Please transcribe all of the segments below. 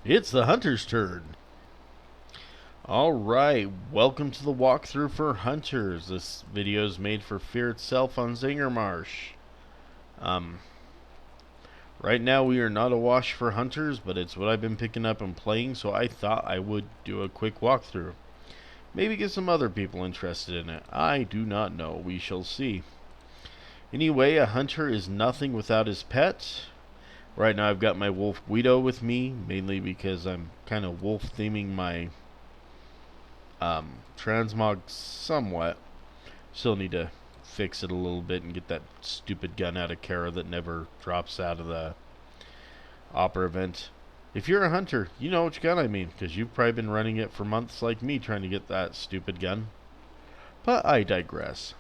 It's the hunter's turn. Alright, welcome to the walkthrough for Hunters. This video is made for Fear itself on Zingermarsh. Um, right now we are not awash for Hunters, but it's what I've been picking up and playing, so I thought I would do a quick walkthrough. Maybe get some other people interested in it. I do not know. We shall see. Anyway, a hunter is nothing without his pet. Right now I've got my wolf Guido with me, mainly because I'm kind of wolf theming my transmog somewhat. Still need to fix it a little bit and get that stupid gun out of Kara that never drops out of the opera event. If you're a hunter, you know which gun I mean, because you've probably been running it for months like me trying to get that stupid gun. But I digress.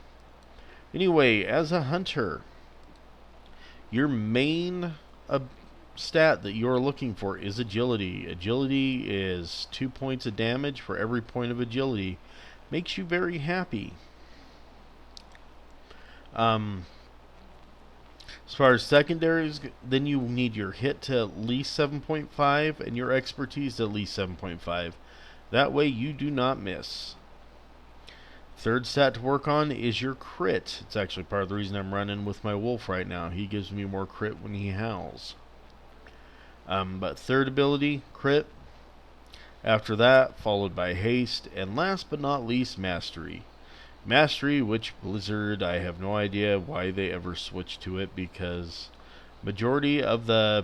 Anyway, as a hunter, your main stat that you're looking for is agility. Agility is 2 points of damage for every point of agility. Makes you very happy. As far as secondaries, then you need your hit to at least 7.5 and your expertise to at least 7.5. That way you do not miss. Third stat to work on is your crit. It's actually part of the reason I'm running with my wolf right now. He gives me more crit when he howls. But third ability, crit. After that, followed by haste, and last but not least, mastery. Mastery, which Blizzard, I have no idea why they ever switched to it, because majority of the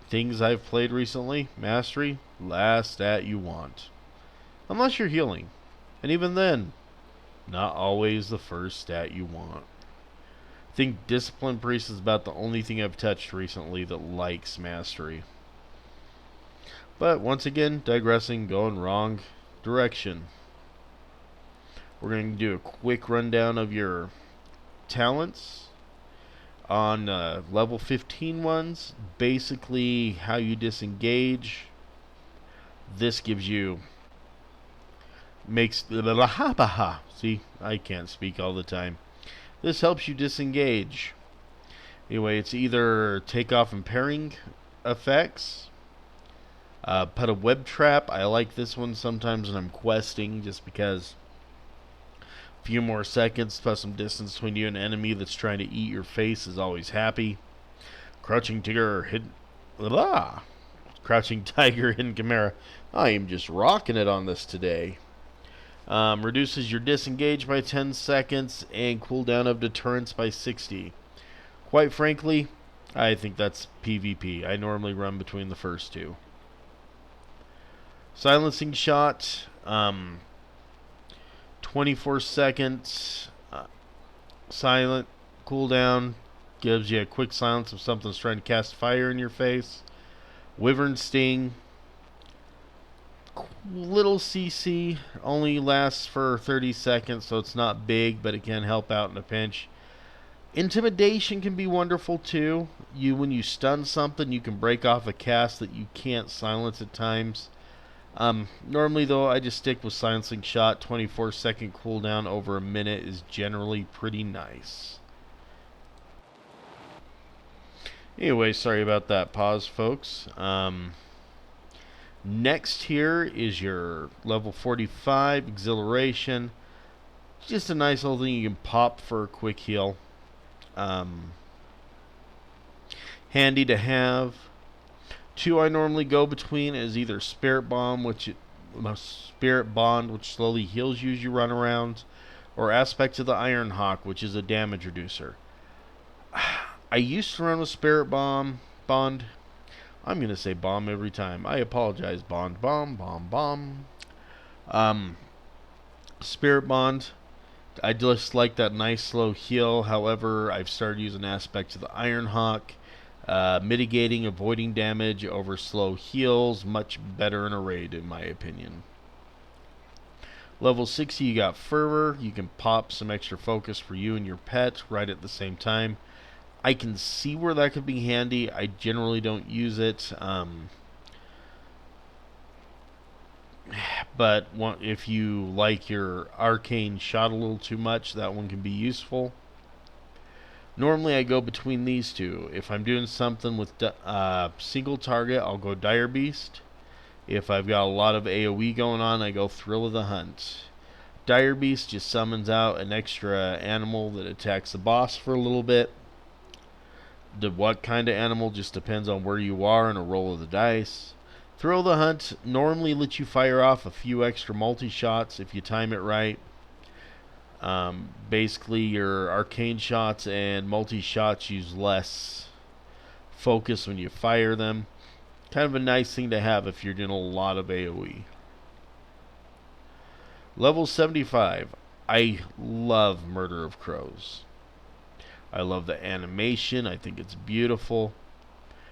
things I've played recently, mastery, last stat you want. Unless you're healing. And even then, not always the first stat you want. I think Discipline Priest is about the only thing I've touched recently that likes mastery. But once again, digressing, going wrong direction. We're going to do a quick rundown of your talents. On level 15 ones, basically how you disengage. This gives you... See, I can't speak all the time. This helps you disengage. Anyway, it's either takeoff and parrying effects. Put a web trap. I like this one sometimes when I'm questing, just because a few more seconds plus some distance between you and an enemy that's trying to eat your face is always happy. Crouching Tiger, Crouching Tiger, Hidden Chimera. I am just rocking it on this today. Reduces your disengage by 10 seconds and cooldown of deterrence by 60. Quite frankly, I think that's PvP. I normally run between the first two. Silencing Shot, 24 seconds, silent, cooldown, gives you a quick silence if something's trying to cast fire in your face. Wyvern Sting, little CC, only lasts for 30 seconds, so it's not big, but it can help out in a pinch. Intimidation can be wonderful too. When you stun something, you can break off a cast that you can't silence at times. Normally though, I just stick with Silencing Shot. 24-second cooldown over a minute is generally pretty nice. Anyway, sorry about that pause, folks. Next here is your level 45 Exhilaration. Just a nice little thing you can pop for a quick heal. Handy to have. Two I normally go between is either Spirit Bond, which slowly heals you as you run around, or Aspect of the Iron Hawk, which is a damage reducer. I used to run with Spirit Bond. I'm going to say bomb every time. I apologize. Bomb. Spirit Bond. I just like that nice slow heal. However, I've started using Aspect of the Iron Hawk. Mitigating, avoiding damage over slow heals. Much better in a raid, in my opinion. Level 60, you got Fervor. You can pop some extra focus for you and your pet right at the same time. I can see where that could be handy. I generally don't use it. But if you like your arcane shot a little too much, that one can be useful. Normally I go between these two. If I'm doing something with single target, I'll go Dire Beast. If I've got a lot of AoE going on, I go Thrill of the Hunt. Dire Beast just summons out an extra animal that attacks the boss for a little bit. What kind of animal just depends on where you are and a roll of the dice. Thrill of the Hunt normally lets you fire off a few extra multi-shots if you time it right. Basically, your arcane shots and multi-shots use less focus when you fire them. Kind of a nice thing to have if you're doing a lot of AoE. Level 75. I love Murder of Crows. I love the animation. I think it's beautiful.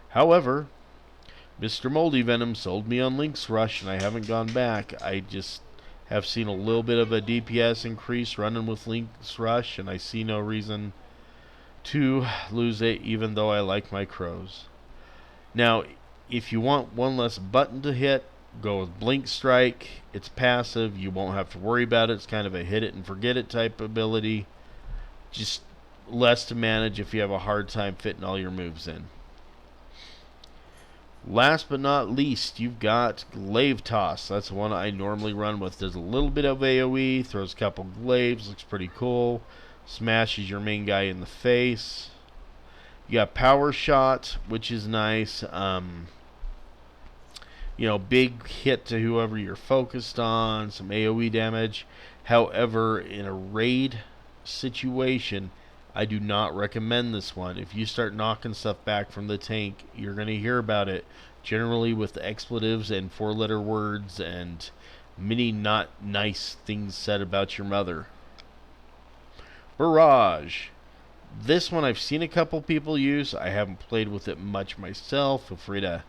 However, Mr. Moldy Venom sold me on Link's Rush, and I haven't gone back. I just have seen a little bit of a DPS increase running with Link's Rush, and I see no reason to lose it, even though I like my crows. Now, if you want one less button to hit, go with Blink Strike. It's passive. You won't have to worry about it. It's kind of a hit it and forget it type ability. Just less to manage if you have a hard time fitting all your moves in. Last but not least, you've got Glaive Toss. That's the one I normally run with. Does a little bit of AoE, throws a couple glaives, looks pretty cool. Smashes your main guy in the face. You got Power Shot, which is nice. Big hit to whoever you're focused on, some AoE damage. However, in a raid situation, I do not recommend this one. If you start knocking stuff back from the tank, you're going to hear about it. Generally with expletives and four-letter words and many not nice things said about your mother. Barrage. This one I've seen a couple people use. I haven't played with it much myself. Feel free to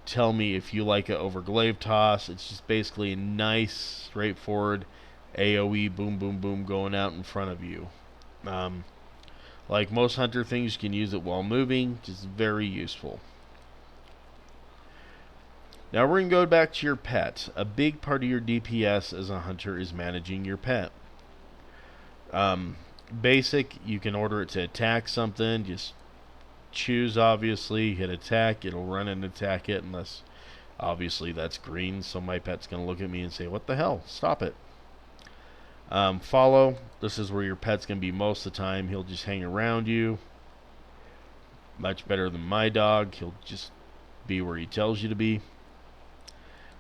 tell me if you like it over Glaive Toss. It's just basically a nice, straightforward AoE boom, boom, boom going out in front of you. Like most hunter things, you can use it while moving. Just very useful. Now we're going to go back to your pet. A big part of your DPS as a hunter is managing your pet. Basic, you can order it to attack something. Just choose, obviously, hit attack. It'll run and attack it unless, obviously, that's green. So my pet's going to look at me and say, what the hell? Stop it. Follow. This is where your pet's going to be most of the time. He'll just hang around you. Much better than my dog. He'll just be where he tells you to be.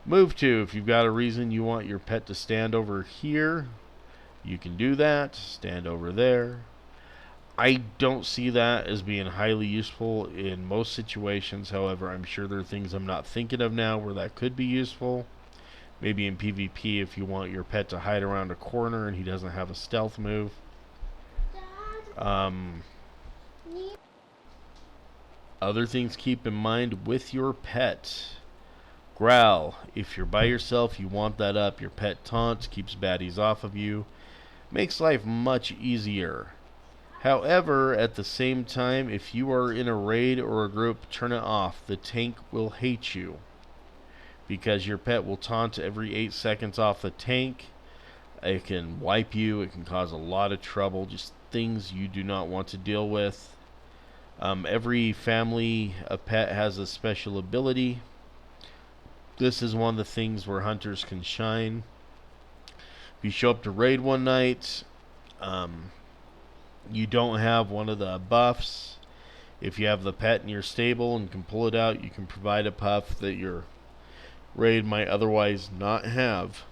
Move to. If you've got a reason you want your pet to stand over here, you can do that. Stand over there. I don't see that as being highly useful in most situations. However, I'm sure there are things I'm not thinking of now where that could be useful. Maybe in PvP if you want your pet to hide around a corner and he doesn't have a stealth move. Other things keep in mind with your pet. Growl. If you're by yourself, you want that up. Your pet taunts, keeps baddies off of you. Makes life much easier. However, at the same time, if you are in a raid or a group, turn it off. The tank will hate you. Because your pet will taunt every 8 seconds off the tank. It can wipe you. It can cause a lot of trouble. Just things you do not want to deal with. Every family of pet has a special ability. This is one of the things where hunters can shine. If you show up to raid one night, you don't have one of the buffs. If you have the pet in your stable and can pull it out, you can provide a buff that your raid might otherwise not have.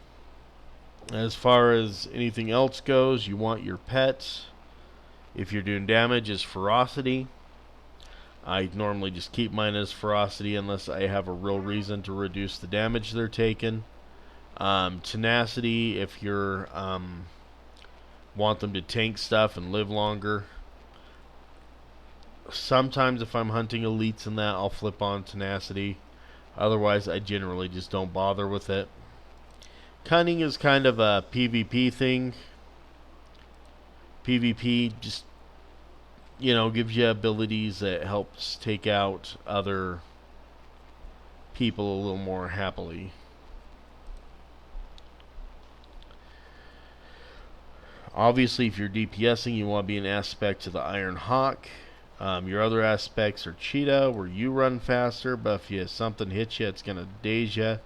As far as anything else goes, you want your pet, if you're doing damage, is ferocity. I normally just keep mine as ferocity unless I have a real reason to reduce the damage they're taking. Tenacity, if you're want them to tank stuff and live longer. Sometimes if I'm hunting elites and that, I'll flip on tenacity. Otherwise, I generally just don't bother with it. Cunning is kind of a PvP thing. PvP just, gives you abilities that helps take out other people a little more happily. Obviously, if you're DPSing, you want to be an aspect to the Iron Hawk. Your other aspects are Cheetah, where you run faster, but if something hits you, it's going to daze you.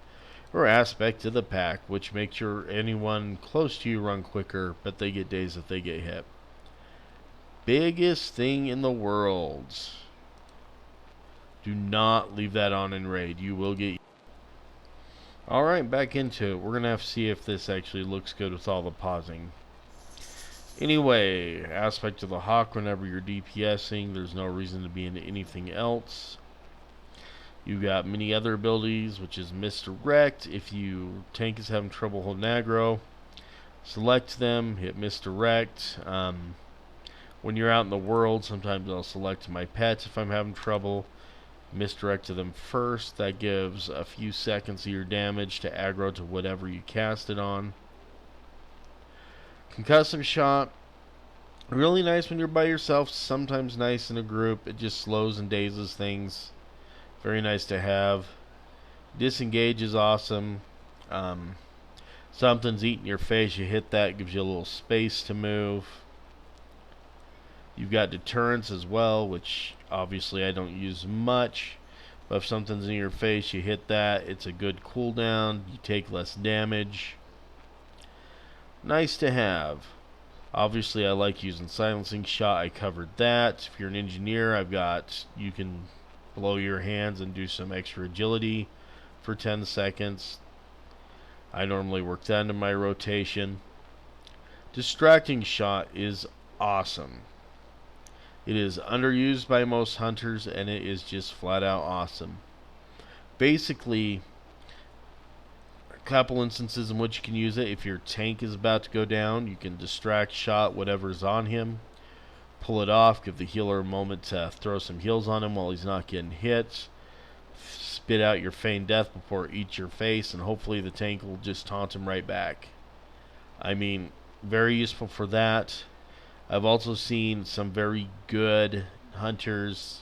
or aspect to the pack, which makes anyone close to you run quicker, but they get dazed if they get hit. Biggest thing in the world. Do not leave that on in raid. You will get... Alright, back into it. We're going to have to see if this actually looks good with all the pausing. Anyway, aspect of the Hawk whenever you're DPSing. There's no reason to be into anything else. You got many other abilities, which is misdirect. If you tank is having trouble holding aggro, select them, hit misdirect. When you're out in the world, sometimes I'll select my pets if I'm having trouble. Misdirect to them first. That gives a few seconds of your damage to aggro to whatever you cast it on. Concussive shot. Really nice when you're by yourself. Sometimes nice in a group. It just slows and dazes things. Very nice to have. Disengage is awesome. Something's eating your face. You hit that. Gives you a little space to move. You've got deterrence as well, which obviously I don't use much. But if something's in your face, you hit that. It's a good cooldown. You take less damage. Nice to have. Obviously, I like using silencing shot. I covered that. If you're an engineer, you can blow your hands and do some extra agility for 10 seconds. I normally work that into my rotation. Distracting shot is awesome. It is underused by most hunters, and it is just flat out awesome. Basically, a couple instances in which you can use it. If your tank is about to go down, you can distract shot whatever's on him. Pull it off, give the healer a moment to throw some heals on him while he's not getting hit. Spit out your feigned death before it eats your face, and hopefully the tank will just taunt him right back. I mean, very useful for that. I've also seen some very good hunters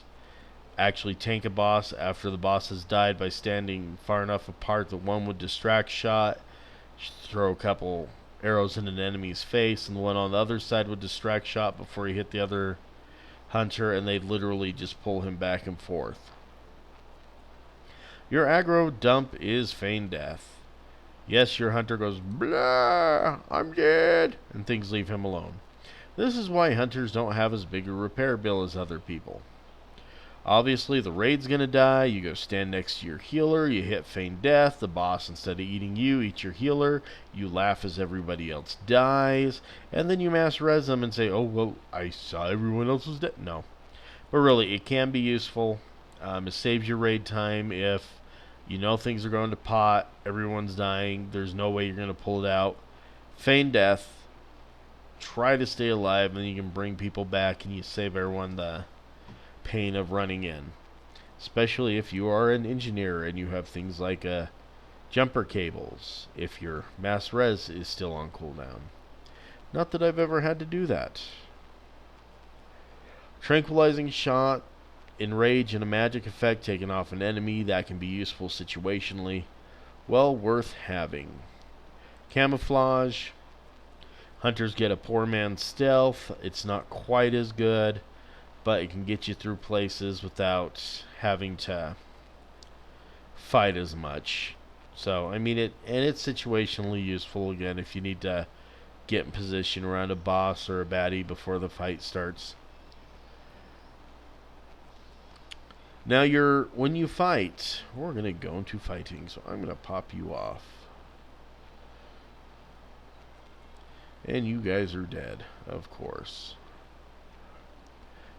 actually tank a boss after the boss has died by standing far enough apart that one would distract shot, throw a couple arrows in an enemy's face, and the one on the other side would distract shot before he hit the other hunter, and they'd literally just pull him back and forth. Your aggro dump is feigned death. Yes, your hunter goes, blah, I'm dead, and things leave him alone. This is why hunters don't have as big a repair bill as other people. Obviously, the raid's gonna die. You go stand next to your healer. You hit feign death. The boss, instead of eating you, eats your healer. You laugh as everybody else dies. And then you mass res them and say, oh, well, I saw everyone else was dead. No. But really, it can be useful. It saves your raid time if you know things are going to pot. Everyone's dying. There's no way you're going to pull it out. Feign death. Try to stay alive, and then you can bring people back and you save everyone the pain of running in, especially if you are an engineer and you have things like jumper cables if your mass res is still on cooldown. Not that I've ever had to do that. Tranquilizing shot, enrage, and a magic effect taken off an enemy. That can be useful situationally. Well worth having. Camouflage. Hunters get a poor man's stealth. It's not quite as good, but it can get you through places without having to fight as much. So, I mean, it's situationally useful, again, if you need to get in position around a boss or a baddie before the fight starts. Now, when you fight, we're going to go into fighting, so I'm going to pop you off. And you guys are dead, of course.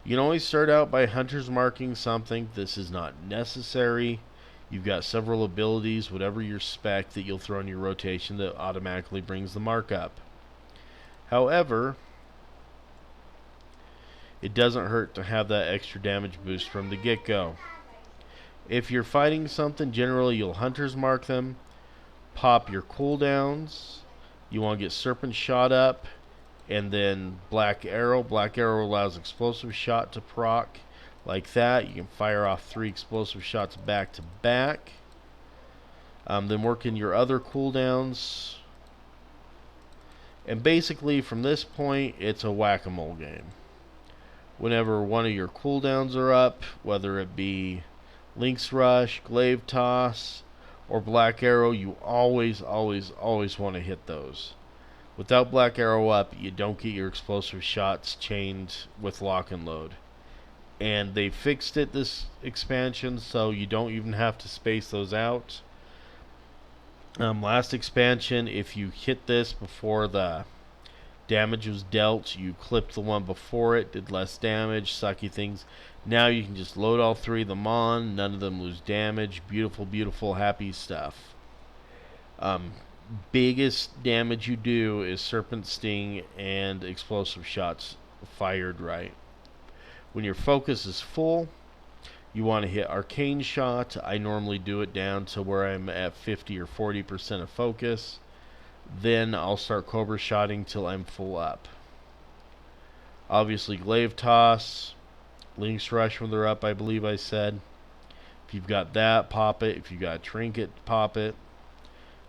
You can always start out by hunters marking something. This is not necessary. You've got several abilities, whatever your spec, that you'll throw in your rotation that automatically brings the mark up. However, it doesn't hurt to have that extra damage boost from the get-go. If you're fighting something, generally you'll hunters mark them, pop your cooldowns. You want to get Serpent Shot up, and then Black Arrow. Black Arrow allows Explosive Shot to proc like that. You can fire off 3 explosive shots back to back. Then work in your other cooldowns. And basically, from this point, it's a whack-a-mole game. Whenever one of your cooldowns are up, whether it be Lynx Rush, Glaive Toss, or Black Arrow, you always want to hit those. Without Black Arrow up, you don't get your explosive shots chained with lock and load. And they fixed it this expansion, so you don't even have to space those out. Last expansion, if you hit this before the damage was dealt, you clipped the one before it, did less damage, sucky things. Now you can just load all three of them on, none of them lose damage. Beautiful, beautiful, happy stuff. Biggest damage you do is Serpent Sting and explosive shots fired right. When your focus is full, you want to hit Arcane Shot. I normally do it down to where I'm at 50 or 40% of focus. Then I'll start Cobra Shotting till I'm full up. Obviously Glaive Toss, Link's Rush when they're up, I believe I said. If you've got that, pop it. If you've got a Trinket, pop it.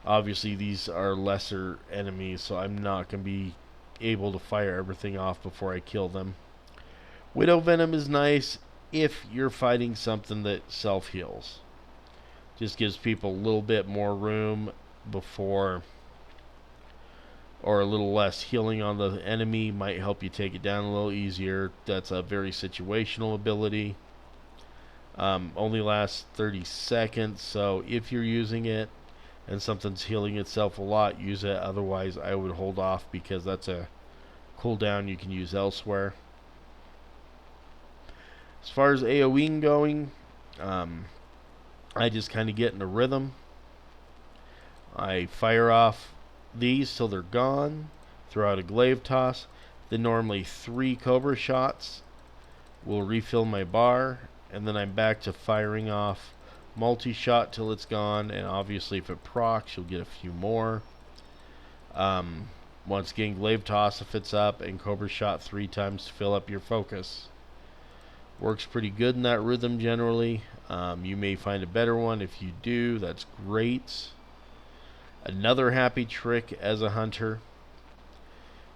Obviously these are lesser enemies, so I'm not going to be able to fire everything off before I kill them. Widow Venom is nice if you're fighting something that self-heals. Just gives people a little bit more room before, or a little less healing on the enemy, might help you take it down a little easier. That's a very situational ability. Only lasts 30 seconds, so if you're using it and something's healing itself a lot, use it. Otherwise, I would hold off because that's a cooldown you can use elsewhere. As far as AoEing going, I just kind of get in a rhythm. I fire off these till they're gone, throw out a Glaive Toss, then normally 3 Cobra Shots will refill my bar, and then I'm back to firing off multi-shot till it's gone, and obviously if it procs, you'll get a few more. Once again, Glaive Toss if it's up, and Cobra Shot 3 times to fill up your focus. Works pretty good in that rhythm generally. You may find a better one. If you do, that's great. Another happy trick as a hunter,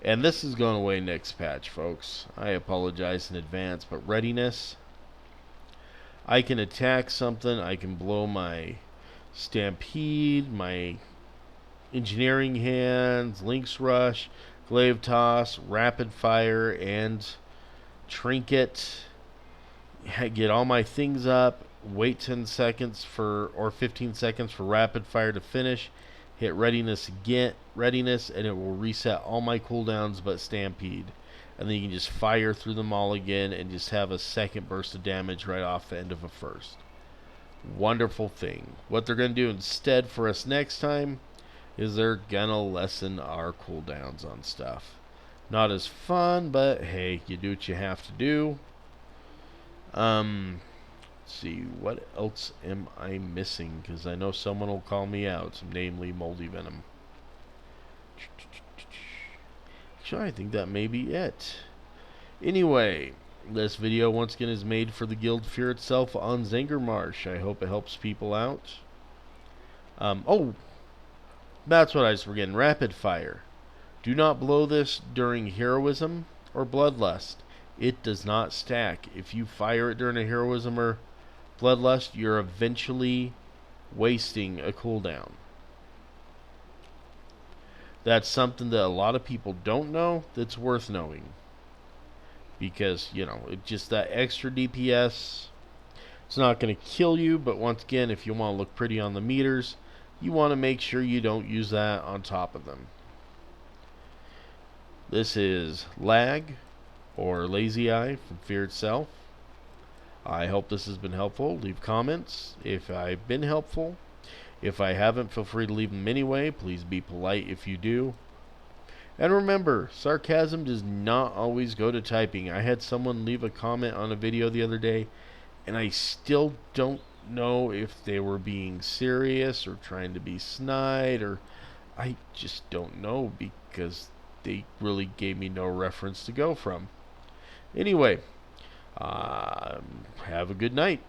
and this is going away next patch, folks. I apologize in advance, but readiness. I can attack something. I can blow my Stampede, my Engineering Hands, Link's Rush, Glaive Toss, Rapid Fire, and Trinket. Get all my things up, wait 10 seconds or 15 seconds for Rapid Fire to finish, hit readiness again, and it will reset all my cooldowns but Stampede. And then you can just fire through them all again and just have a second burst of damage right off the end of a first. Wonderful thing. What they're going to do instead for us next time is they're going to lessen our cooldowns on stuff. Not as fun, but hey, you do what you have to do. Let's see, what else am I missing? Because I know someone will call me out, namely Moldy Venom. Actually, I think that may be it. Anyway, this video once again is made for the Guild Fear itself on Zangarmarsh. I hope it helps people out. Oh, that's what I was forgetting. Rapid Fire. Do not blow this during Heroism or Bloodlust. It does not stack. If you fire it during a Heroism or Bloodlust, you're eventually wasting a cooldown. That's something that a lot of people don't know that's worth knowing. Because, you know, it's just that extra DPS. It's not going to kill you, but once again, if you want to look pretty on the meters, you want to make sure you don't use that on top of them. This is Lag, or Lazy Eye from Fear itself. I hope this has been helpful. Leave comments if I've been helpful. If I haven't, feel free to leave them anyway. Please be polite if you do. And remember, sarcasm does not always go to typing. I had someone leave a comment on a video the other day, and I still don't know if they were being serious or trying to be snide, or I just don't know because they really gave me no reference to go from. Anyway, have a good night.